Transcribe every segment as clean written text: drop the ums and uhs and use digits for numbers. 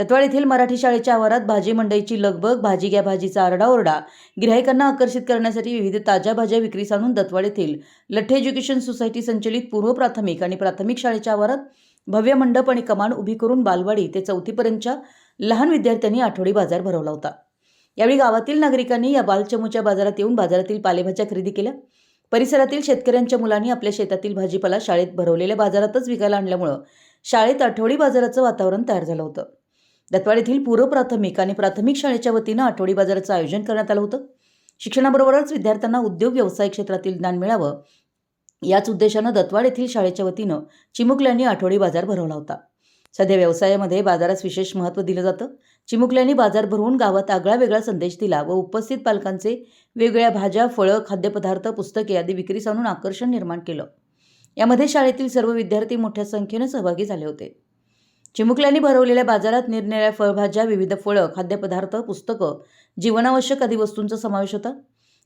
दत्वाड येथील मराठी शाळेच्या आवारात भाजी मंडईची लगबग, भाजी घ्या भाजीचा आरडाओरडा, गिराहिकांना आकर्षित करण्यासाठी विविध ताज्या भाज्या विक्रीस आणून दत्वाड येथील लठ्ठे एज्युकेशन सोसायटी संचलित पूर्व प्राथमिक आणि प्राथमिक शाळेच्या आवारात भव्य मंडप आणि कमान उभी करून बालवाडी ते चौथीपर्यंतच्या लहान विद्यार्थ्यांनी आठवडी बाजार भरवला होता। यावेळी गावातील नागरिकांनी या बालचमूच्या बाजारात येऊन बाजारातील पालेभाज्या खरेदी केल्या। परिसरातील शेतकऱ्यांच्या मुलांनी आपल्या शेतातील भाजीपाला शाळेत भरवलेल्या बाजारातच विकायला आणल्यामुळे शाळेत आठवडी बाजाराचं वातावरण तयार झालं होतं। दत्वाड येथील पूर्व प्राथमिक आणि प्राथमिक शाळेच्या वतीनं आठवडी बाजाराचं आयोजन करण्यात आलं होतं। शिक्षणाबरोबरच विद्यार्थ्यांना उद्योग व्यवसाय क्षेत्रातील ज्ञान मिळावं याच उद्देशानं दत्वाड येथील शाळेच्या वतीनं चिमुकल्यांनी आठवडी बाजार भरवला होता। सध्या व्यवसायामध्ये बाजारास विशेष महत्त्व दिलं जातं। चिमुकल्यांनी बाजार भरवून गावात आगळा वेगळा संदेश दिला व उपस्थित पालकांचे वेगवेगळ्या भाज्या, फळं, खाद्यपदार्थ, पुस्तके आदी विक्रीस आणून आकर्षण निर्माण केलं। यामध्ये शाळेतील सर्व विद्यार्थी मोठ्या संख्येने सहभागी झाले होते। चिमुकल्यांनी भरवलेल्या बाजारात निरनिराळ्या फळभाज्या, विविध फळं, खाद्यपदार्थ, पुस्तकं, जीवनावश्यक आदी वस्तूंचा समावेश होता।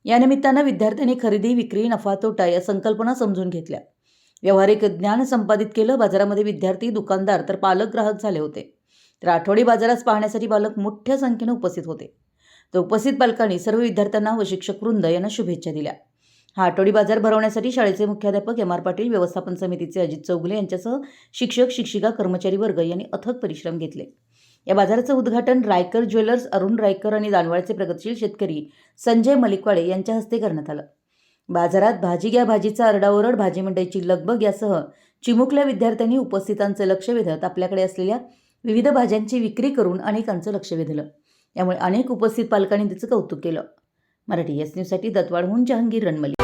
या निमित्तानं विद्यार्थ्यांनी खरेदी, विक्री, नफा तोटा या संकल्पना समजून घेतल्या। व्यावहारिक ज्ञान संपादित केलं। बाजारामध्ये विद्यार्थी, दुकानदार तर पालक ग्राहक झाले होते। तर आठवडी बाजारास पाहण्यासाठी पालक मोठ्या संख्येने उपस्थित होते। तर उपस्थित पालकांनी सर्व विद्यार्थ्यांना व शिक्षक वृंद यांना शुभेच्छा दिल्या। हा आठवडी बाजार भरवण्यासाठी शाळेचे मुख्याध्यापक एम.आर. पाटील, व्यवस्थापन समितीचे अजित चौगुले यांच्यासह शिक्षक, शिक्षिका, कर्मचारी वर्ग यांनी अथक परिश्रम घेतले। या बाजाराचं उद्घाटन रायकर ज्वेलर्स, अरुण रायकर आणि दानवाडचे प्रगतशील शेतकरी संजय मलिकवाडे यांच्या हस्ते करण्यात आलं। बाजारात भाजी घ्या भाजीचा आरडाओरड, भाजी मंडईची लगबग यासह चिमुकल्या विद्यार्थ्यांनी उपस्थितांचं लक्ष वेधत आपल्याकडे असलेल्या विविध भाज्यांची विक्री करून अनेकांचं लक्ष वेधलं। यामुळे अनेक उपस्थित पालकांनी त्याचं कौतुक केलं। मराठी एस न्यूजसाठी दत्वाडहून जहांगीर रणमली।